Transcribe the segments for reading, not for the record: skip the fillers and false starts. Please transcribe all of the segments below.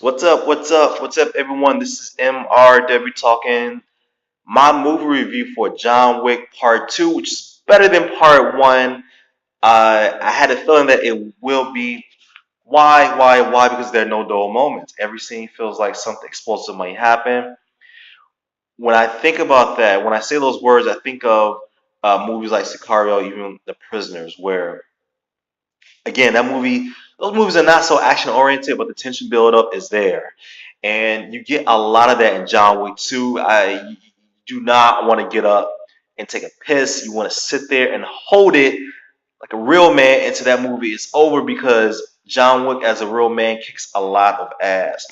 What's up? What's up? What's up, everyone? This is MRW talking my movie review for John Wick Part 2, which is better than Part 1. I had a feeling that it will be. Why? Because there are no dull moments. Every scene feels like something explosive might happen. When I think about that, when I say those words, I think of movies like Sicario, even The Prisoners, where again, those movies are not so action oriented, but the tension build up is there, and you get a lot of that in John Wick 2. You do not want to get up and take a piss. You want to sit there and hold it like a real man until that movie is over because John Wick, as a real man, kicks a lot of ass.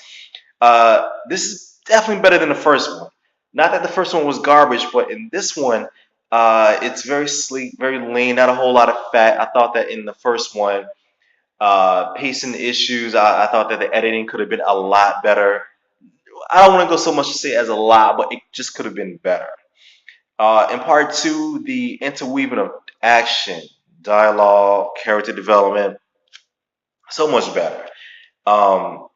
This is definitely better than the first one. Not that the first one was garbage, but in this one, it's very sleek, very lean, not a whole lot of fat. I thought that in the first one, pacing issues, I thought that the editing could have been a lot better. I don't want to go so much to say as a lot, but it just could have been better. In part two, the interweaving of action, dialogue, character development, so much better. Um,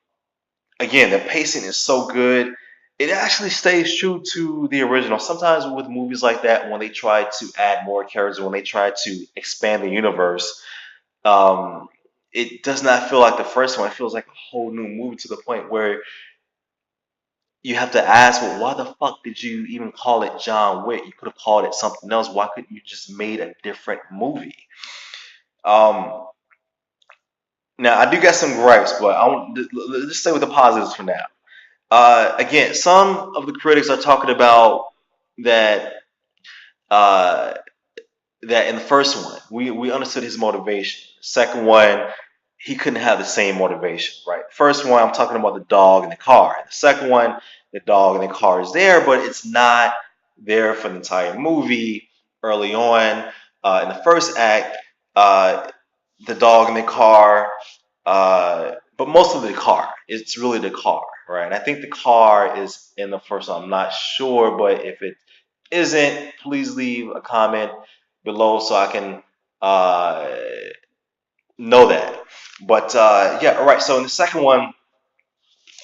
Again, the pacing is so good. It actually stays true to the original. Sometimes with movies like that, when they try to add more characters, when they try to expand the universe, um, it does not feel like the first one. It feels like a whole new movie to the point where you have to ask, well, why the fuck did you even call it John Wick? You could have called it something else. Why couldn't you just made a different movie? Um, Now I do got some gripes, but I want let's stay with the positives for now. Again, some of the critics are talking about that uh, that in the first one we understood his motivation. Second one, he couldn't have the same motivation, right? First one, I'm talking about the dog in the car. The second one, the dog in the car is there, but it's not there for the entire movie. Early on, in the first act, uh, the dog in the car, but most of the car. It's really the car, right? And I think the car is in the first one. I'm not sure, but if it isn't, please leave a comment below so I can uh, know that. But yeah, all right. So in the second one,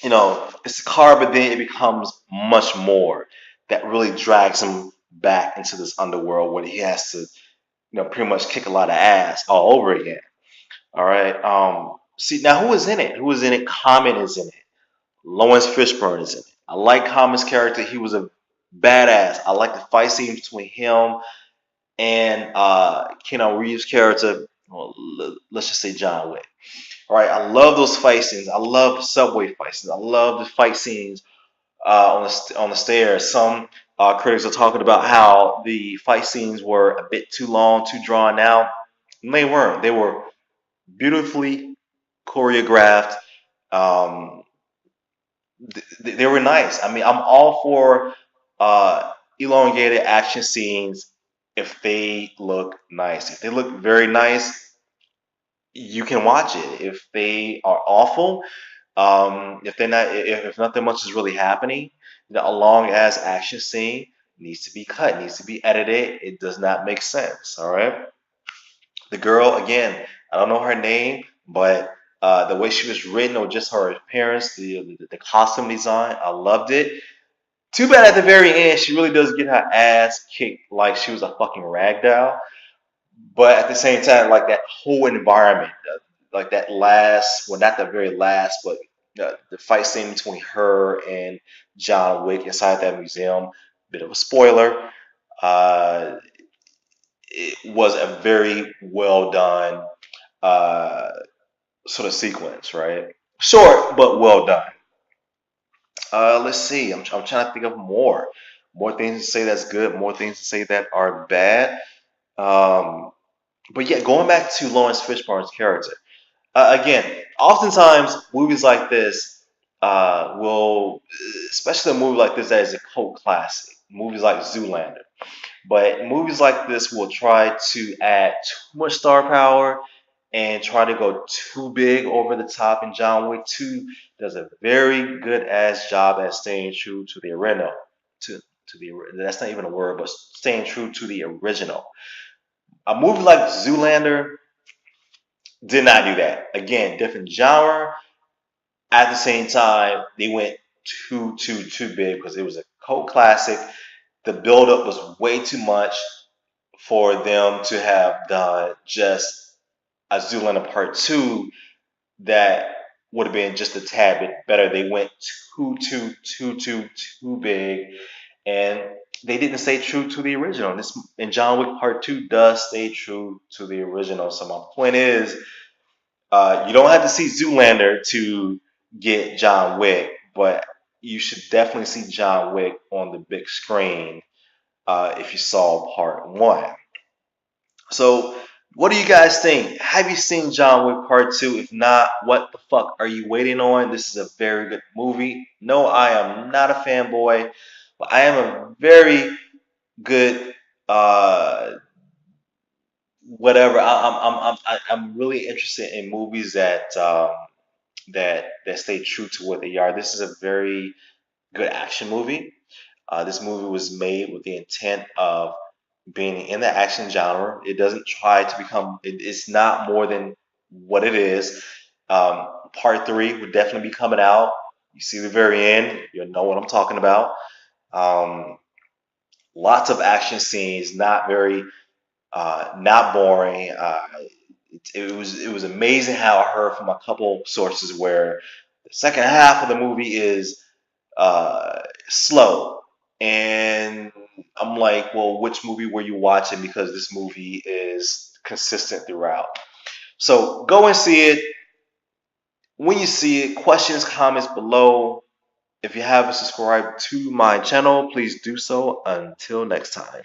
it's a car, but then it becomes much more that really drags him back into this underworld where he has to, pretty much kick a lot of ass all over again. All right. See now who is in it? Who is in it? Common is in it. Lawrence Fishburne is in it. I like Common's character. He was a badass. I like the fight scene between him and Keanu Reeves' character. Well, let's just say John Wick. All right, I love those fight scenes. I love subway fight scenes. I love the fight scenes on the stairs. Some critics are talking about how the fight scenes were a bit too long, too drawn out. And they weren't. They were beautifully choreographed. Um, they were nice. I mean, I'm all for elongated action scenes if they look nice. If they look very nice, you can watch it. If they are awful, if they're not, if nothing much is really happening, a long as action scene needs to be cut, needs to be edited. It does not make sense. All right. The girl, again, I don't know her name, but the way she was written or just her appearance, the costume design, I loved it. Too bad at the very end, she really does get her ass kicked like she was a fucking rag doll. But at the same time, like that whole environment, like that last, well, not the very last, but the fight scene between her and John Wick inside that museum, bit of a spoiler. Uh, it was a very well done uh, sort of sequence, right? Short, but well done. Let's see. I'm trying to think of more things to say that's good, more things to say that are bad. Um, but yeah, going back to Lawrence Fishburne's character again. Oftentimes, movies like this will, especially a movie like this that is a cult classic, movies like Zoolander. But movies like this will try to add too much star power and try to go too big over the top. And John Wick 2 does a very good ass job at staying true to the original. To to the that's not even a word, but staying true to the original. A movie like Zoolander did not do that. Again, different genre, At the same time, they went too big because it was a cult classic. The buildup was way too much for them to have done just a Zoolander Part 2 that would have been just a tad bit better. They went too big, and they didn't stay true to the original. This and John Wick Part 2 does stay true to the original. So my point is, you don't have to see Zoolander to get John Wick, but you should definitely see John Wick on the big screen if you saw Part 1. So, what do you guys think? Have you seen John Wick Part 2? If not, what the fuck are you waiting on? This is a very good movie. No, I am not a fanboy, but I am a very good whatever. I'm really interested in movies that stay true to what they are. This is a very good action movie. This movie was made with the intent of being in the action genre. It doesn't try to become. It's not more than what it is. Part three would definitely be coming out. You see the very end. You'll know what I'm talking about. Um, Lots of action scenes. Not boring. It was amazing how I heard from a couple sources where the second half of the movie is slow, and I'm like, well, which movie were you watching? Because this movie is consistent throughout. So go and see it. When you see it, questions, comments below. If you haven't subscribed to my channel, please do so. Until next time.